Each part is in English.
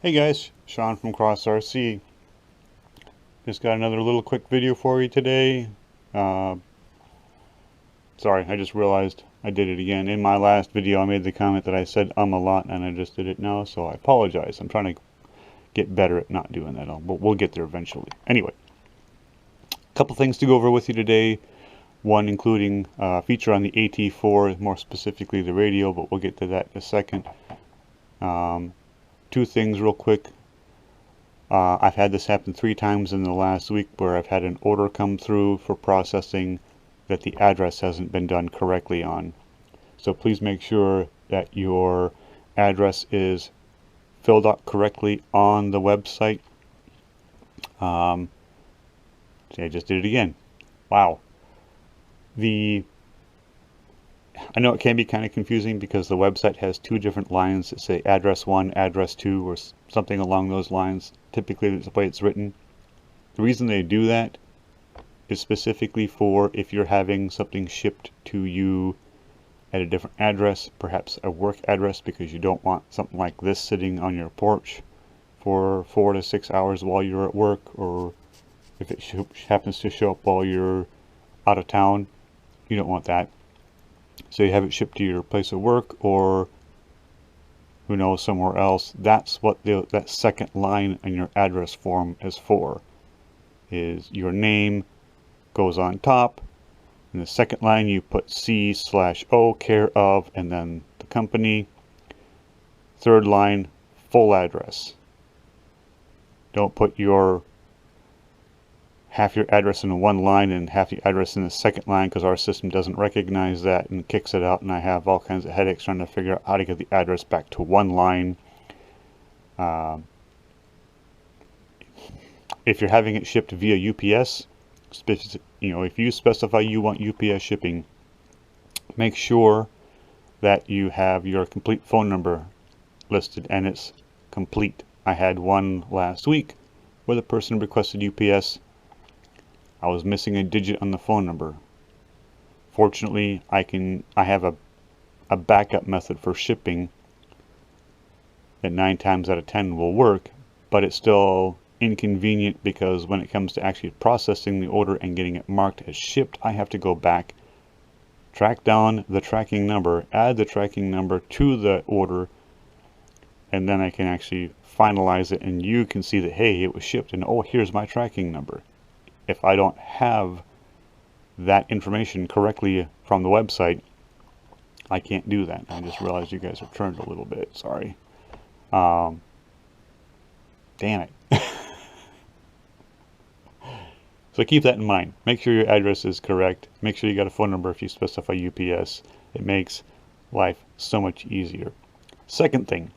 Hey guys, Sean from Cross RC. Just got another little quick video for you today. Sorry, I just realized I did it again. In my last video I made the comment that I said a lot and I just did it now, so I apologize. I'm trying to get better at not doing that, but we'll get there eventually. Anyway, a couple things to go over with you today. One including a feature on the AT4, more specifically the radio, but we'll get to that in a second. Two things real quick. I've had this happen 3 times in the last week where I've had an order come through for processing that the address hasn't been done correctly on. So please make sure that your address is filled out correctly on the website. See, I just did it again. Wow. I know it can be kind of confusing because the website has 2 different lines that say address 1, address 2, or something along those lines. Typically that's the way it's written. The reason they do that is specifically for if you're having something shipped to you at a different address, perhaps a work address, because you don't want something like this sitting on your porch for 4 to 6 hours while you're at work, or if it happens to show up while you're out of town, you don't want that. So you have it shipped to your place of work, or who knows, somewhere else. That's what that second line in your address form is for. Is your name goes on top. In the second line you put C/O, care of, and then the company. Third line, full address. Don't put your half your address in one line and half the address in the second line, because our system doesn't recognize that and kicks it out, and I have all kinds of headaches trying to figure out how to get the address back to one line. If you're having it shipped via UPS, if you specify you want UPS shipping, make sure that you have your complete phone number listed and it's complete. I had one last week where the person requested UPS. I was missing a digit on the phone number. Fortunately, I have a backup method for shipping that 9 times out of 10 will work, but it's still inconvenient because when it comes to actually processing the order and getting it marked as shipped, I have to go back, track down the tracking number, add the tracking number to the order, and then I can actually finalize it, and you can see that, hey, it was shipped, and oh, here's my tracking number. If I don't have that information correctly from the website, I can't do that. I just realized you guys are turned a little bit. Sorry. Damn it. So keep that in mind. Make sure your address is correct. Make sure you got a phone number if you specify UPS. It makes life so much easier. Second thing,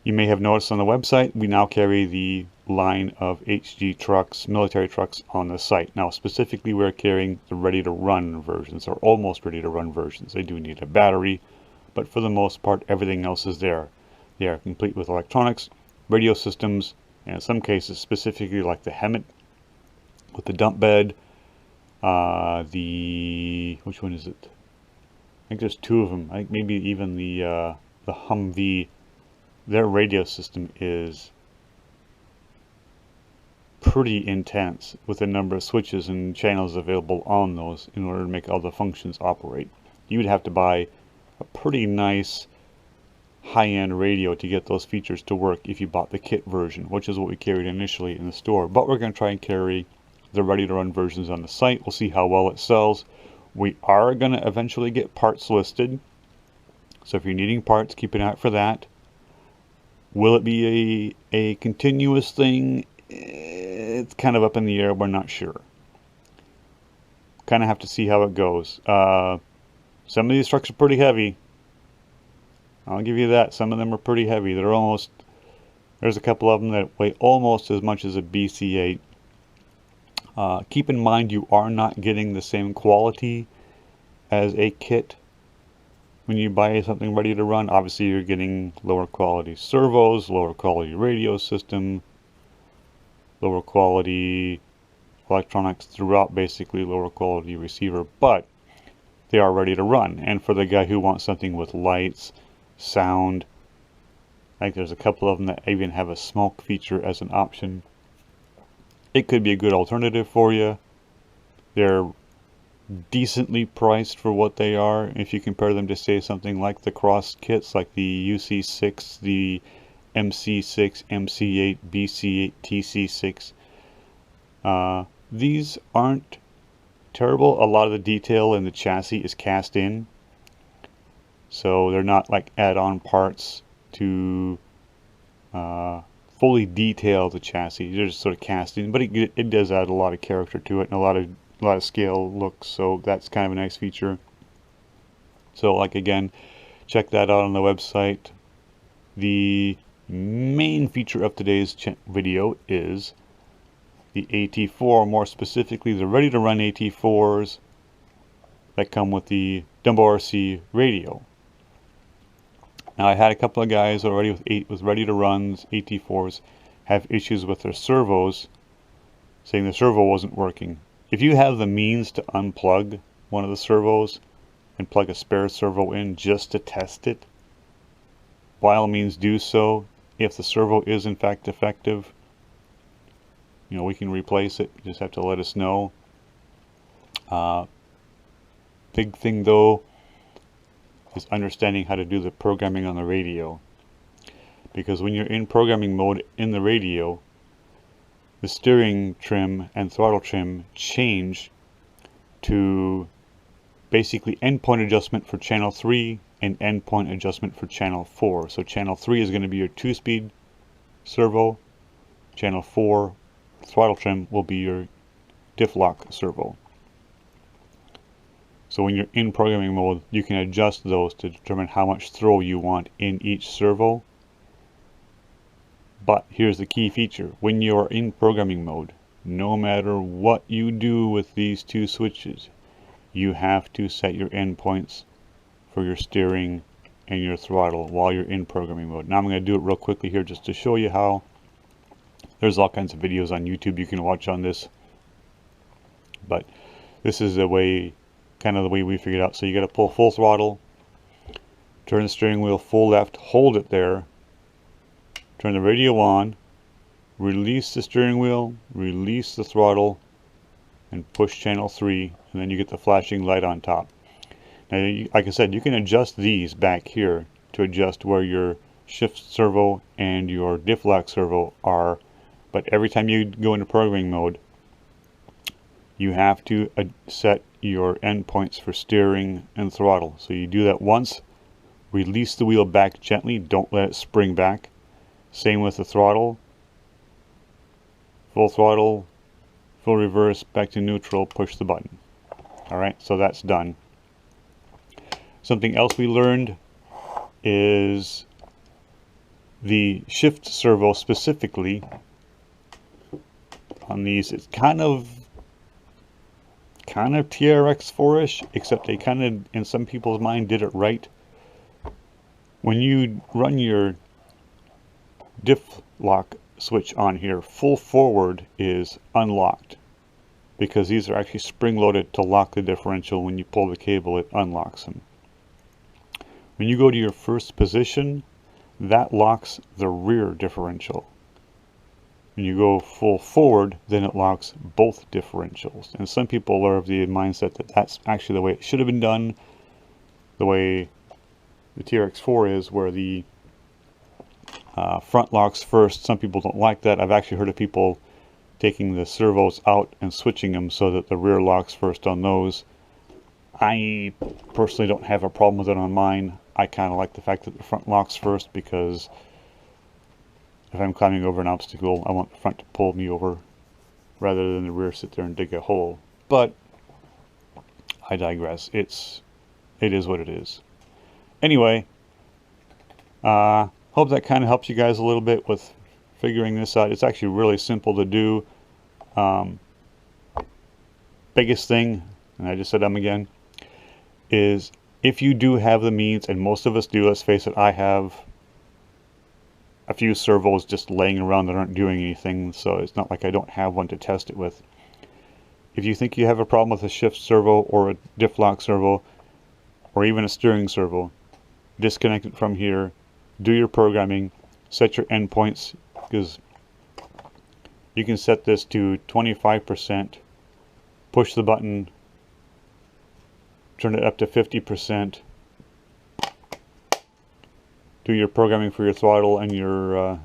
you may have noticed on the website, we now carry the line of HG trucks, military trucks on the site. Now specifically we're carrying the ready-to-run versions, or almost ready-to-run versions. They do need a battery, but for the most part everything else is there. They are complete with electronics, radio systems, and in some cases specifically like the Hemet with the dump bed, which one is it? I think there's 2 of them. I think maybe even the Humvee. Their radio system is pretty intense with the number of switches and channels available on those in order to make all the functions operate. You would have to buy a pretty nice high-end radio to get those features to work if you bought the kit version, which is what we carried initially in the store. But we're going to try and carry the ready-to-run versions on the site. We'll see how well it sells. We are going to eventually get parts listed, so if you're needing parts, keep an eye out for that. Will it be a continuous thing? It's kind of up in the air. We're not sure. Kind of have to see how it goes. Some of these trucks are pretty heavy. I'll give you that. Some of them are pretty heavy. There's a couple of them that weigh almost as much as a BC-8. Keep in mind you are not getting the same quality as a kit. When you buy something ready to run, obviously you're getting lower quality servos, lower quality radio system, lower quality electronics throughout, basically lower quality receiver, but they are ready to run. And for the guy who wants something with lights, sound, I think there's a couple of them that even have a smoke feature as an option. It could be a good alternative for you. They're decently priced for what they are if you compare them to, say, something like the cross kits like the UC6, the MC6, MC8, BC8, TC6. These aren't terrible. A lot of the detail in the chassis is cast in, so they're not like add-on parts to fully detail the chassis. They're just sort of cast in, but it does add a lot of character to it and a lot of scale looks, so that's kind of a nice feature. So like, again, check that out on the website. The main feature of today's video is the AT4, more specifically the ready to run AT4s that come with the Dumbo RC radio. Now, I had a couple of guys already with ready to runs AT4s have issues with their servos, saying the servo wasn't working. If you have the means to unplug one of the servos and plug a spare servo in just to test it, by all means do so. If the servo is in fact defective, you know, we can replace it. You just have to let us know. Big thing though is understanding how to do the programming on the radio, because when you're in programming mode in the radio, the steering trim and throttle trim change to basically endpoint adjustment for channel 3 and endpoint adjustment for channel 4. So channel 3 is going to be your 2-speed servo. Channel 4 throttle trim will be your diff lock servo. So when you're in programming mode, you can adjust those to determine how much throw you want in each servo. But here's the key feature. When you're in programming mode, no matter what you do with these two switches, you have to set your endpoints for your steering and your throttle while you're in programming mode. Now I'm going to do it real quickly here just to show you how. There's all kinds of videos on YouTube you can watch on this, but this is the way, kind of the way we figured out. So you got to pull full throttle, turn the steering wheel full left, hold it there, turn the radio on, release the steering wheel, release the throttle, and push channel 3, and then you get the flashing light on top. Now, like I said, you can adjust these back here to adjust where your shift servo and your diff lock servo are, but every time you go into programming mode, you have to set your endpoints for steering and throttle. So you do that once, release the wheel back gently, don't let it spring back. Same with the throttle, full throttle, full reverse, back to neutral, push the button. Alright, so that's done. Something else we learned is the shift servo specifically on these. It's kind of TRX4-ish, except they kind of, in some people's mind, did it right. When you run your diff lock switch on here, full forward is unlocked, because these are actually spring loaded to lock the differential. When you pull the cable, it unlocks them. When you go to your first position, that locks the rear differential. When you go full forward, then it locks both differentials. And some people are of the mindset that that's actually the way it should have been done, the way the TRX4 is, where the front locks first. Some people don't like that. I've actually heard of people taking the servos out and switching them so that the rear locks first on those. I personally don't have a problem with it on mine. I kind of like the fact that the front locks first, because if I'm climbing over an obstacle, I want the front to pull me over rather than the rear sit there and dig a hole. But I digress. It is what it is. Anyway, hope that kind of helps you guys a little bit with figuring this out. It's actually really simple to do. Biggest thing, and I just said again, is if you do have the means, and most of us do, let's face it, I have a few servos just laying around that aren't doing anything, so it's not like I don't have one to test it with. If you think you have a problem with a shift servo or a diff lock servo, or even a steering servo, disconnect it from here, do your programming, set your endpoints, because you can set this to 25%, push the button, turn it up to 50%, do your programming for your throttle and your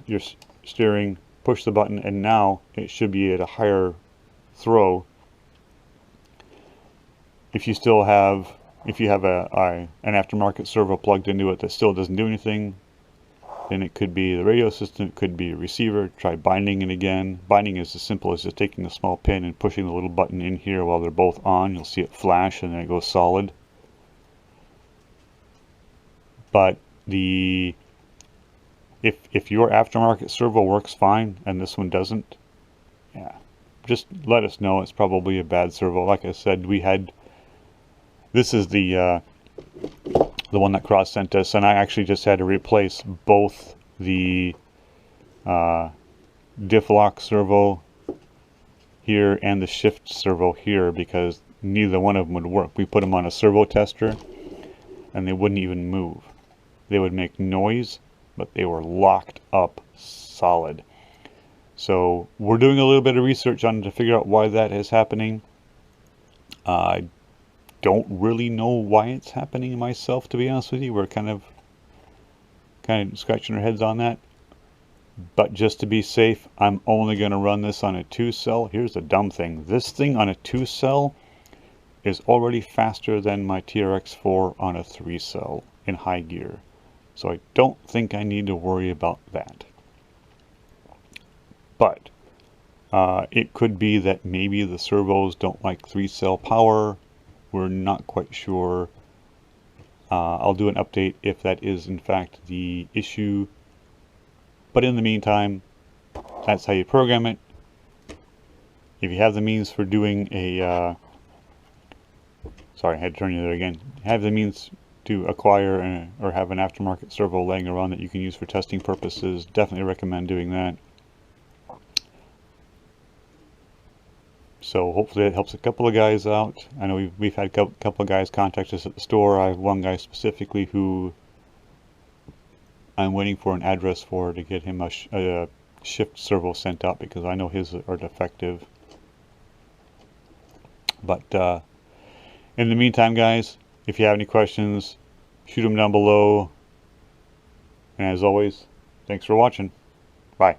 steering, push the button, and now it should be at a higher throw. If you still have, if you have an aftermarket servo plugged into it that still doesn't do anything, then it could be the radio system, it could be a receiver. Try binding it again. Binding is as simple as just taking a small pin and pushing the little button in here while they're both on. You'll see it flash and then it goes solid. But if your aftermarket servo works fine and this one doesn't, yeah, just let us know. It's probably a bad servo. Like I said, this is the one that Cross sent us, and I actually just had to replace both the diff lock servo here and the shift servo here because neither one of them would work. We put them on a servo tester and they wouldn't even move. They would make noise, but they were locked up solid. So we're doing a little bit of research on it to figure out why that is happening. I don't really know why it's happening myself, to be honest with you. We're kind of scratching our heads on that. But just to be safe, I'm only going to run this on a 2-cell. Here's the dumb thing. This thing on a 2-cell is already faster than my TRX4 on a 3-cell in high gear. So I don't think I need to worry about that. But it could be that maybe the servos don't like 3-cell power. We're not quite sure. I'll do an update if that is in fact the issue. But in the meantime, that's how you program it. If you have the means for doing a... sorry, I had to turn you there again. Have the means to acquire or have an aftermarket servo laying around that you can use for testing purposes, definitely recommend doing that. So hopefully it helps a couple of guys out. I know we've had a couple of guys contact us at the store. I have one guy specifically who I'm waiting for an address for to get him a shift servo sent out because I know his are defective. But in the meantime, guys, if you have any questions, shoot them down below. And as always, thanks for watching. Bye.